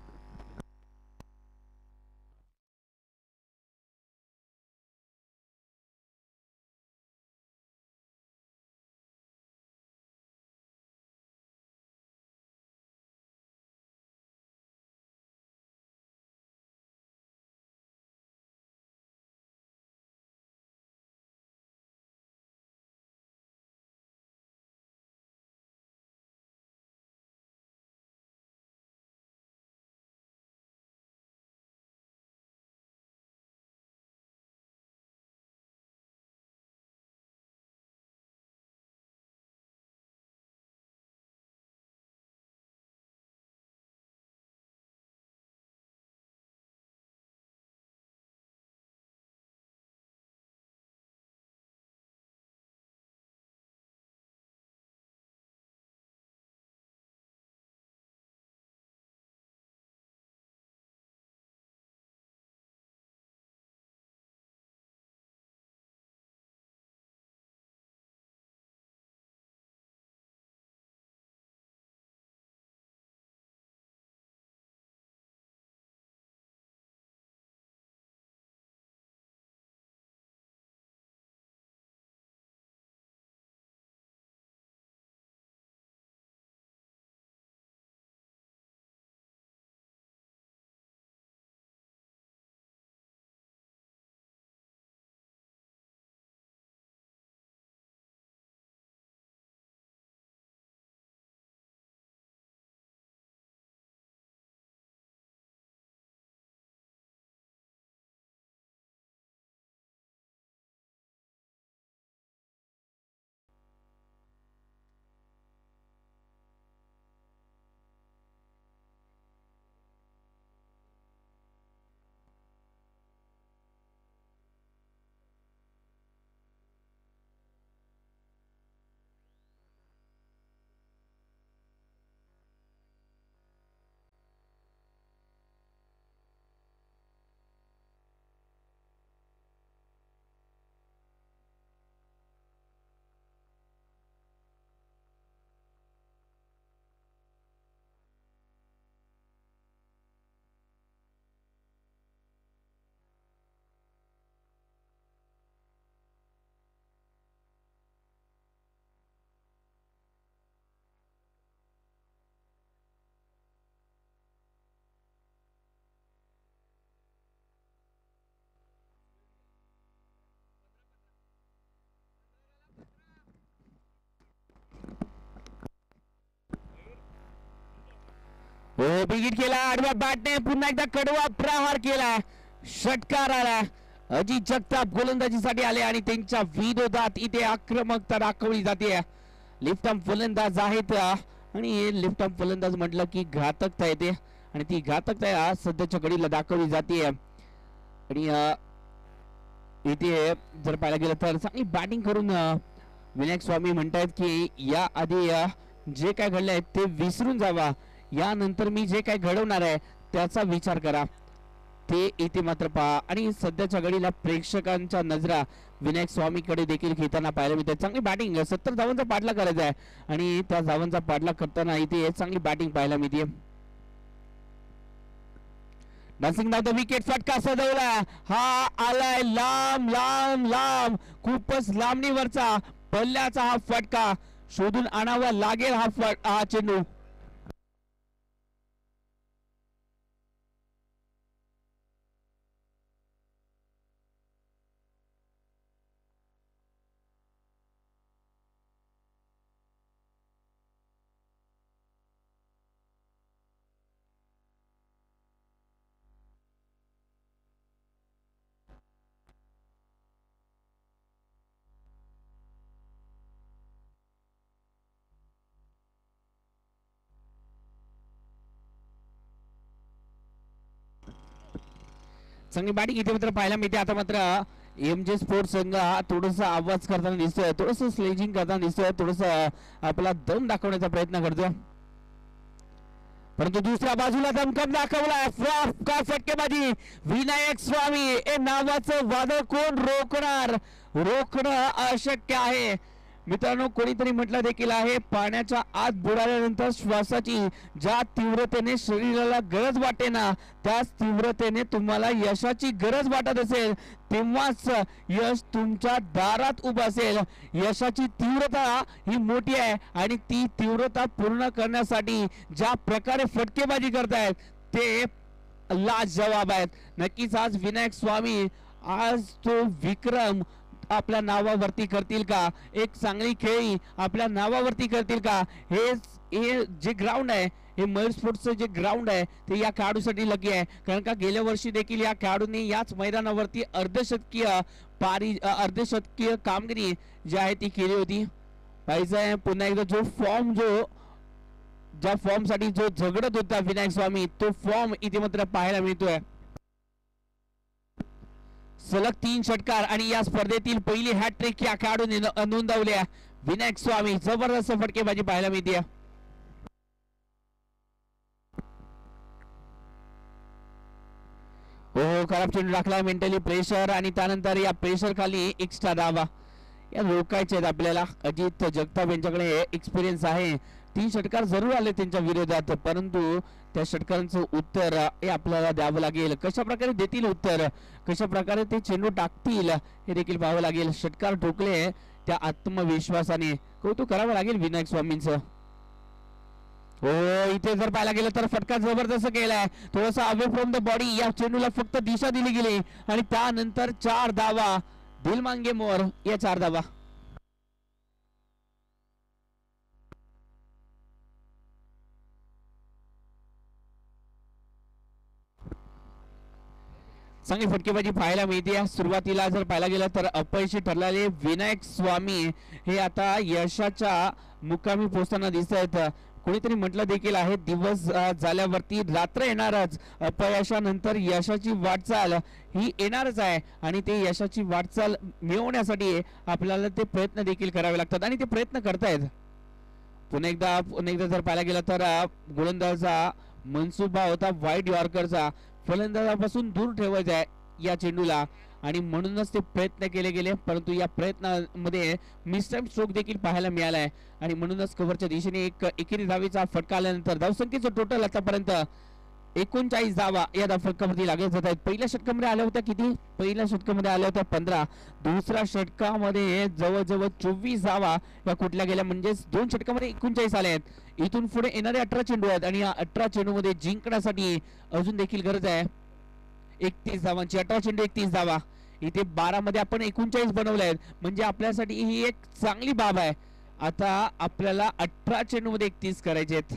हो बिगिट केला आडव्या बॅटने पुन्हा एकदा कडवा प्रहार केला षटकार आला अजित जगताप गोलंदाजीसाठी आले आणि त्यांच्या विरोधात इथे आक्रमकता दाखवली जाते लिफ्ट आर्म फलंदाज आहेत आणि लिफ्ट आर्म फलंदाज म्हटलं की घातकता येते आणि ती घातकता सध्याच्या घडीला दाखवली जाते आणि इथे जर पाहायला गेलं तर चांगली बॅटिंग करून विनायक स्वामी म्हणतायत की या आधी जे काय घडलंय ते विसरून जावा यानंतर मी जे काय घडवणार आहे त्याचा विचार करा ते इथे मात्र पहा आणि सध्याच्या घडीला प्रेक्षकांच्या नजरा विनायक स्वामीकडे देखील घेताना पाहायला मिळते चांगली बॅटिंग 70 धावांचा पाठलाग करायचा आहे आणि त्या धावांचा पाठलाग करताना इथे चांगली बॅटिंग पाहायला मिळते डान्सिंग नाव द विकेट फटका सजवला हा आलाय लांब लांब लांब खूपच लांबणीवरचा पल्ल्याचा हा फटका शोधून आणावा लागेल हा चेंडू चांगली बॅटिंग इथे मात्र पाहायला मिळते आता मात्र एमजे स्पोर्ट्स संघ थोडस आवाज करताना दिसतोय थोडस स्लेजिंग करताना दिसतोय थोडस आपला दम दाखवण्याचा प्रयत्न करतोय परंतु दुसऱ्या बाजूला दमकम दाखवलाय का फटकेबाजी विनायक स्वामी हे नावाचं वादळ कोण रोखणं अशक्य आहे मित्रांनो कोणीतरी म्हटलं देखील आहे पाण्याच्या आत बुडाल्यानंतर श्वासाची ज्या तीव्रतेने शरीराला गरज वाटे ना त्याच तीव्रतेने तुम्हाला यशाची गरज वाटत असेल तेव्हाच यश तुमच्या दारात उभं असेल यशाची तीव्रता ही मोठी आहे आणि ती तीव्रता पूर्ण करण्यासाठी ज्या प्रकारे फटकेबाजी करतायत ते लाजवाब आहेत नक्कीच आज विनायक स्वामी आज तो विक्रम आपल्या नावावरती करतील का एक चांगली खेळी आपल्या नावावरती करतील का हे जे ग्राउंड आहे हे मयूर स्पोर्ट्सचं जे ग्राउंड आहे ते या खेळाडूसाठी लकी आहे कारण का गेल्या वर्षी देखील या खेळाडूंनी याच मैदानावरती अर्धशतकीय कामगिरी जी आहे ती केली होती पाहिजे पुन्हा एकदा ज्या फॉर्म साठी जो झगडत होता विनायक स्वामी तो फॉर्म इथे मात्र पाहायला मिळतोय सलग 3 षटकार आणि या स्पर्धेतील पहिली हॅट्रिक या खेळाडूने नोंदवल्या विनायक स्वामी जबरदस्त फटकेबाजी पाहायला मिळते हो खराब चेंडू टाकला मेंटली प्रेशर आणि त्यानंतर या प्रेशर खाली एक्स्ट्रा धावा या रोखायचे आहेत आपल्याला अजित जगताप यांच्याकडे एक्सपिरियन्स आहे 3 षटकार जरूर आले त्यांच्या विरोधात परंतु त्या षटकारांचं उत्तर हे आपल्याला द्यावं लागेल कशा प्रकारे देतील उत्तर कशा प्रकारे ते चेंडू टाकतील हे देखील पाहावं लागेल षटकार ठोकले त्या आत्मविश्वासाने कौतुक करावं लागेल विनायक स्वामींचं हो इथे जर पाहायला गेलं तर फटका जबरदस्त केलाय थोडासा अवे फ्रॉम द बॉडी या चेंडूला फक्त दिशा दिली गेली आणि त्यानंतर 4 धावा दिल मांगे मोर या 4 धावा चांगली फटकेबाजी पाहायला मिळते सुरुवातीला जर पाहायला गेलं तर अपयशी ठरलेले विनायक स्वामी हे आता यशाच्या मुकामी पोहोचताना दिसत आहेत कोणीतरी म्हटलं देखील आहे दिवस झाल्यावरती रात्र येणारच अपयशानंतर यशाची वाटचाल ही येणारच आहे आणि ते यशाची वाटचाल मिळवण्यासाठी आपल्याला ते प्रयत्न देखील करावे लागतात आणि ते प्रयत्न करतायत पुन्हा एकदा जर पाहायला गेलं तर गोलंदाजा मनसुबा होता वाईट यॉर्करचा फलंदाजापासून दूर ठेवायचा आहे या चेंडूला आणि म्हणूनच ते प्रयत्न केले गेले परंतु या प्रयत्नामध्ये मिसटाइम स्ट्रोक देखील पाहायला मिळाला आहे आणि म्हणूनच कव्हरच्या दिशेने एक एकेरी धावेचा फटका आल्यानंतर धावसंख्येचं टोटल आतापर्यंत 39 धावा या फटकामध्ये लागले जात आहेत पहिल्या षटकामध्ये आल्या होत्या किती पहिल्या षटकामध्ये आल्या होत्या 15 दुसऱ्या षटकामध्ये जवळजवळ 24 धावा या कुठल्या गेल्या म्हणजेच 2 षटकामध्ये 39 आल्या आहेत इथून पुढे येणारे 18 चेंडू आहेत आणि या 18 चेंडूमध्ये जिंकण्यासाठी अजून देखील गरज आहे 31 धावांची 18 चेंडू 31 धावा इथे 12 मध्ये आपण 39 बनवले आहेत म्हणजे आपल्यासाठी ही एक चांगली बाब आहे आता आपल्याला 18 चेंडू मध्ये 31 करायचे आहेत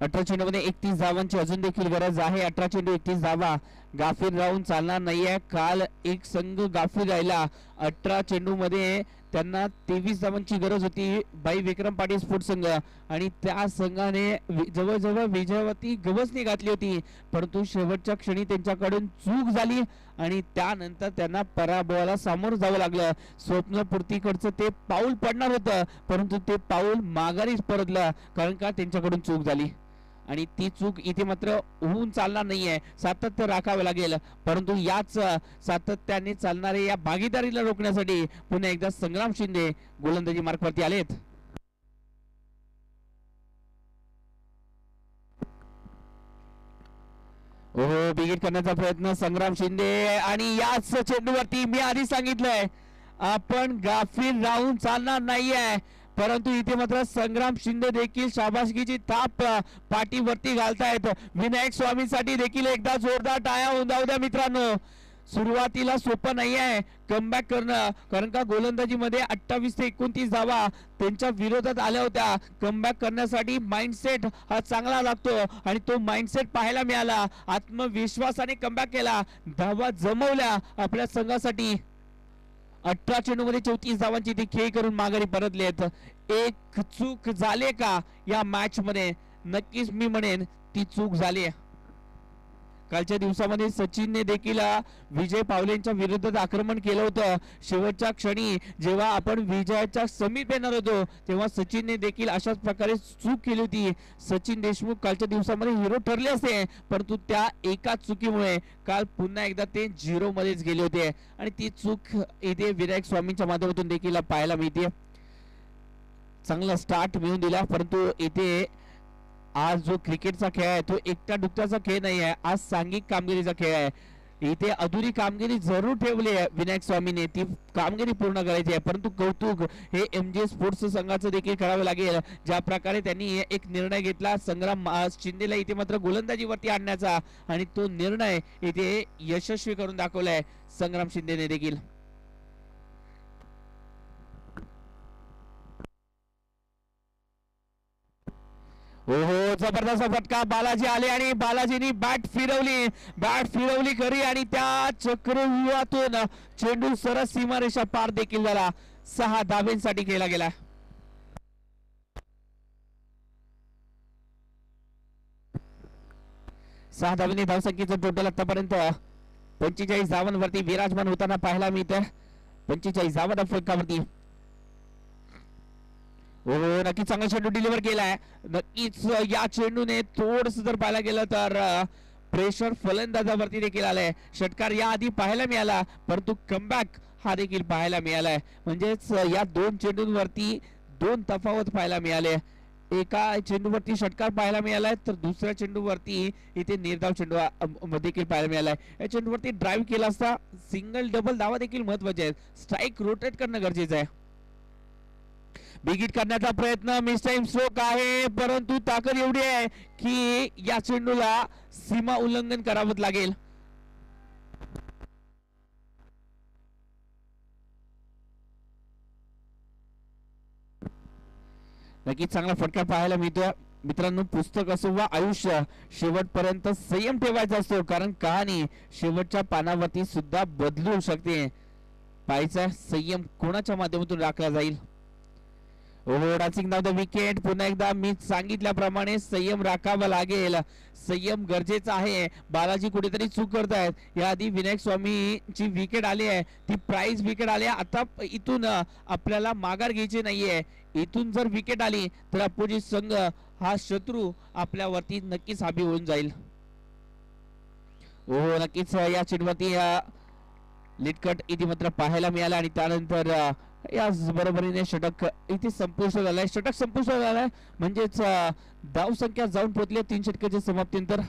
18 चेंडूमध्ये 31 धावांची अजून देखील गरज आहे. 18 चेंडू 31 धावा. गाफील राहून चालणार नाहीये. काल एक संघ गाफील राहिला. 18 चेंडू मध्ये त्यांना 23 धावांची गरज होती बाई विक्रम पाटील स्पोर्ट्स संघ, आणि त्या संघाने जवळजवळ विजयावरती गवसणी घातली होती, परंतु शेवटच्या क्षणी त्यांच्याकडून चूक झाली आणि त्यानंतर त्यांना पराभवाला सामोरं जावं लागलं. स्वप्नपूर्तीकडचं ते पाऊल पडणार होतं, परंतु ते पाऊल माघारीच परतलं, कारण का त्यांच्याकडून चूक झाली. आणि ती चूक इथे मात्र होऊन चालणार नाहीये. सातत्य राखावे लागेल, परंतु याच सातत्याने चालणारे या भागीदारीला रोखण्यासाठी पुन्हा एकदा संग्राम शिंदे गोलंदाजी मार्कवरती आलेत. हो, बिगिट करण्याचा प्रयत्न संग्राम शिंदे, आणि याच चेंडूवरती मी आधी सांगितलंय आपण गाफील राहून चालणार नाहीये, परंतु इथे मात्र संग्राम शिंदे देखील शाबासकीची थाप पाठीवरती घालतायत. विनायक स्वामींसाठी देखील एकदा जोरदार टाळ्या होऊन जाऊ द्या मित्रांनो. सुरुवातीला सोपं नाही आहे कमबॅक करणं, कारण का गोलंदाजीमध्ये 28 ते 29 धावा त्यांच्या विरोधात आल्या होत्या. कमबॅक करण्यासाठी माइंडसेट हा चांगला लागतो आणि तो माइंडसेट पाहायला मिळाला. आत्मविश्वासाने कमबॅक केला, धावा जमवल्या आपल्या संघासाठी. 18 चेंडूमध्ये 34 धावांची ती खेळी करून माघारी परतलेत. एक चूक झाले का या मॅच मध्ये? नक्कीच मी म्हणेन ती चूक झाली. कालच्या दिवसामध्ये सचिनने देखील विजय पावलेंच्या विरोधात आक्रमण केलं होतं. शेवटच्या क्षणी जेव्हा आपण विजयाच्या समीप येणार होतो तेव्हा सचिनने देखील अशाच प्रकारे चूक केली होती. सचिन देशमुख कालच्या दिवसामध्ये हिरो ठरले असते, परंतु त्या एका चुकीमुळे काल पुन्हा एकदा ते 0 मध्येच गेले होते, आणि ती चूक इथे विनायक स्वामींच्या माध्यमातून देखील पाहायला मिळते. चांगला स्टार्ट मिळून दिला, परंतु इथे आज जो क्रिकेटचा खेळ आहे तो एकटा दुकट्याचा खेळ नाही आहे, आज सांघिक कामगिरीचा खेळ आहे. इथे अधुरी कामगिरी जरूर ठेवली आहे विनायक स्वामीने, ती कामगिरी पूर्ण करायची आहे. परंतु कौतुक हे MJ स्पोर्ट्स संघाचं देखील करावं लागेल, ज्या प्रकारे त्यांनी एक निर्णय घेतला संग्राम शिंदेला इथे मात्र गोलंदाजीवरती आणण्याचा, आणि तो निर्णय इथे यशस्वी करून दाखवलाय संग्राम शिंदेने देखील. हो हो, जबरदस्त फटका. बालाजी आले आणि बालाजीनी बॅट फिरवली खरी, आणि त्या चक्रव्यूहातून चेंडू सरस सीमारेषा पार देखील झाला. 6 धाब्यांसाठी खेळला गेला. 6 धावांनी धावसंख्येचं टोटल आतापर्यंत 45 धावांवरती विराजमान होताना पाहायला मिळतं. 45 धावा फलकावरती. हो, नक्कीच चांगला चेंडू डिलिव्हर केलाय. नक्कीच या चेंडूने थोडस जर पाहायला गेलं तर प्रेशर फलंदाजावरती देखील आलाय. षटकार या आधी पाहायला मिळाला, परंतु कमबॅक हा देखील पाहायला मिळालाय. म्हणजेच या 2 चेंडूंवरती 2 तफावत पाहायला मिळाले. एका चेंडूवरती षटकार पाहायला मिळालाय, तर दुसऱ्या चेंडूवरती इथे निर्धाव चेंडू देखील पाहायला मिळालाय. या चेंडूवरती ड्राईव्ह केला असता सिंगल डबल धावा देखील महत्वाचे आहेत. स्ट्राईक रोटेट करणं गरजेचं आहे. बिगिट करण्याचा प्रयत्न, मिस टाइम स्ट्रोक आहे, परंतु ताकद एवढी आहे की या चेंडूला सीमा उल्लंघन करावं लागेल. नक्कीच चांगला फटका पाहायला मिळतो. मित्रांनो, पुस्तक असो वा आयुष्य, शेवटपर्यंत संयम ठेवायचा असतो, कारण कहाणी शेवटच्या पानावरती सुद्धा बदलू शकते. पाहायचा संयम कोणाच्या माध्यमातून राखला जाईल. Dancing now the wicket. पुन्हा एकदा मी सांगितल्याप्रमाणे संयम राखावा लागेल, संयम गरजेचा आहे. बालाजी कुठेतरी चूक करतायत. याआधी विनायक स्वामीची विकेट आली आहे, ती प्राइज विकेट आली आहे. आता इथून आपल्याला माघार घ्यायची नाहीये. इथून जर विकेट आली तर अपोजिट संघ हा शत्रू आपल्यावरती नक्कीच हावी होऊन जाईल. हो, नक्कीच या चेंडूवरती लिटकट इथे मात्र पाहायला मिळाला, आणि त्यानंतर याच बरोबरीने षटक इथे संपुष्ट झालाय. षटक संपुष्ट झालाय म्हणजेच धाव संख्या जाऊन पोहोचली 3 षटकाच्या समाप्तीनंतर.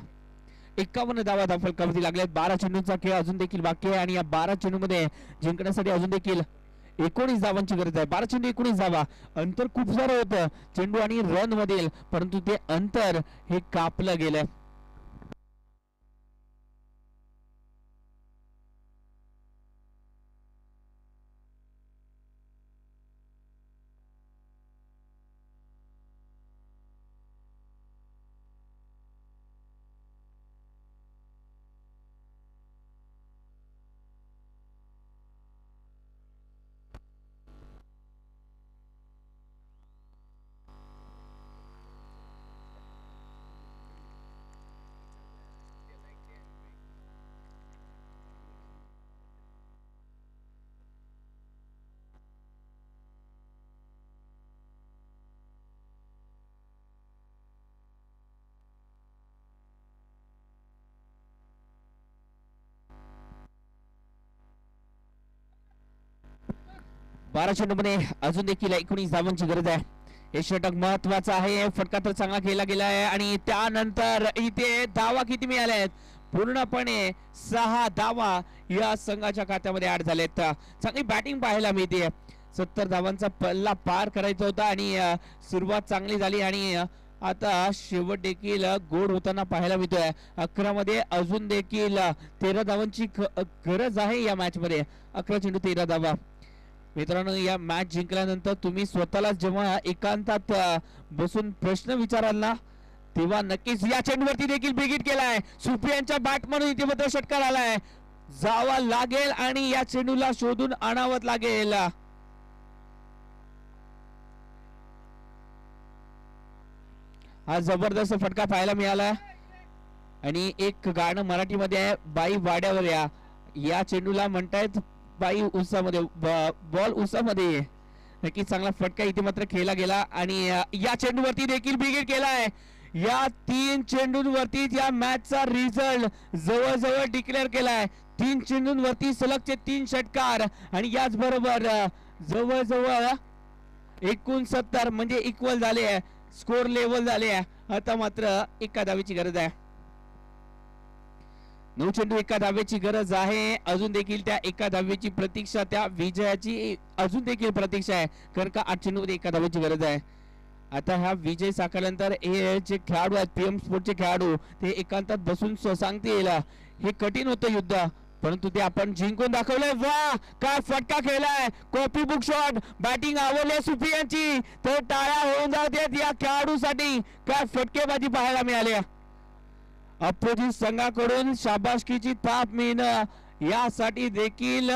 51 धावा फलकावरती लागल्या. 12 चेंडूंचा खेळ अजून देखील बाकी आहे, आणि या 12 चेंडूमध्ये जिंकण्यासाठी अजून देखील 19 धावांची गरज आहे. 12 चेंडू 19 धावा. अंतर खूप सारं होतं चेंडू आणि रन मधील, परंतु ते अंतर हे कापलं गेलं. 12 चेंडूमध्ये अजून देखील 19 धावांची गरज आहे. हे षटक महत्वाचं आहे. फटका तर चांगला केला गेला आहे आणि त्यानंतर इथे धावा किती मिळाल्या आहेत? पूर्णपणे 6 धावा या संघाच्या खात्यामध्ये ऍड झालेत. चांगली बॅटिंग पाहायला मिळते. 70 धावांचा पल्ला पार करायचा होता आणि सुरुवात चांगली झाली आणि आता शेवट देखील गोड होताना पाहायला मिळतोय. 11 मध्ये अजून देखील 13 धावांची गरज आहे या मॅच मध्ये. 11 चेंडू 13 धावा. मित्रांनो, या मॅच जिंकल्यानंतर तुम्ही स्वतःला जेव्हा एकांतात बसून प्रश्न विचाराल ना, तेव्हा नक्कीच या चेंडूवरती देखील बिगिट केलाय. सुप्रियांच्या बॅट म्हणून इथे मात्र षटकार आलाय. जावा लागेल आणि या चेंडूला शोधून आणावं लागेल. हा जबरदस्त फटका पाहायला मिळाला आणि एक गाणं मराठीमध्ये आहे, बाई वाड्यावर या चेंडूला म्हणतायत बाई उसामध्ये, बॉल उसामध्ये. नक्की चांगला फटका इथे मात्र खेळला गेला आणि या चेंडूवरती देखील बिगिट केलाय. या 3 चेंडूंवरती या मॅचचा रिझल्ट जवळजवळ डिक्लेअर केलाय. 3 चेंडूंवरती सलगचे 3 षटकार आणि याच बरोबर जवळजवळ 69 म्हणजे इक्वल झाले आहे, स्कोर लेवल झाले आहे. आता मात्र एका धावेची गरज आहे. 9 चेंडू एका धावेची गरज आहे. अजून देखील त्या एका धावेची प्रतीक्षा, त्या विजयाची अजून देखील प्रतीक्षा आहे, कारण का 8 चेंडू एका धावेची गरज आहे. आता हा विजय साकारल्यानंतर हे जे खेळाडू आहेत, पीएम स्पोर्टचे खेळाडू, ते एकांतात बसून सांगतील हे कठीण होतं युद्ध, परंतु ते आपण जिंकून दाखवलंय. वा, काय फटका खेळलाय, कॉपी बुक शॉट. बॅटिंग आवडली सुप्रियांची, तर टाळ्या होऊन जातात या खेळाडूसाठी. काय फटकेबाजी पाहायला मिळाली. अपोजिट संघाकडून शाबासकीची थाप मिळणं यासाठी देखील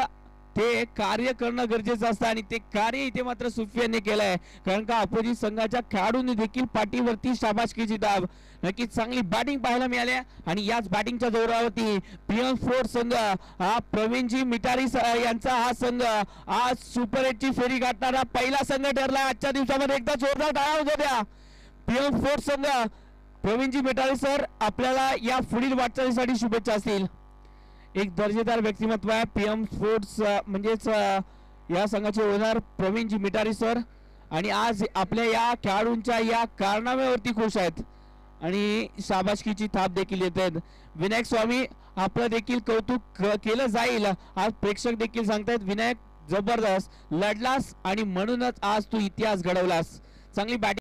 ते कार्य करणं गरजेचं असतं आणि ते कार्य इथे मात्र सुफियाने केलंय, कारण का अपोजिट संघाच्या खेळाडूंनी देखील पाठीवरती शाबासकीची दाब. नक्कीच चांगली बॅटिंग पाहायला मिळाली आणि याच बॅटिंगच्या जोरावरती पीएम स्पोर्ट्स संघ, हा प्रवीणजी मिटारी यांचा हा संघ आज सुपर 8 ची फेरी गाठणारा पहिला संघ ठरला. आजच्या दिवसामध्ये एकदा जोरदार टाळ्या होऊ द्या. पीएम स्पोर्ट्स संघ, प्रवीणजी मिटारी सर, आपल्याला या पुढील वाटचालीसाठी शुभेच्छा असतील. एक दर्जेदार व्यक्तिमत्व आहे पीएम स्पोर्ट्स, म्हणजेच या संघाचे ओनर प्रवीणजी मिटारी सर, आणि आज आपल्या या खेळाडूंच्या या कारनाम्यावरती खुश आहेत आणि शाबासकीची थाप देखील देत आहेत. विनायक स्वामी, आपलं देखील कौतुक केलं जाईल. आज प्रेक्षक देखील सांगतायत, विनायक जबरदस्त लढलास आणि म्हणूनच आज तू इतिहास घडवलास. चांगली बॅटिंग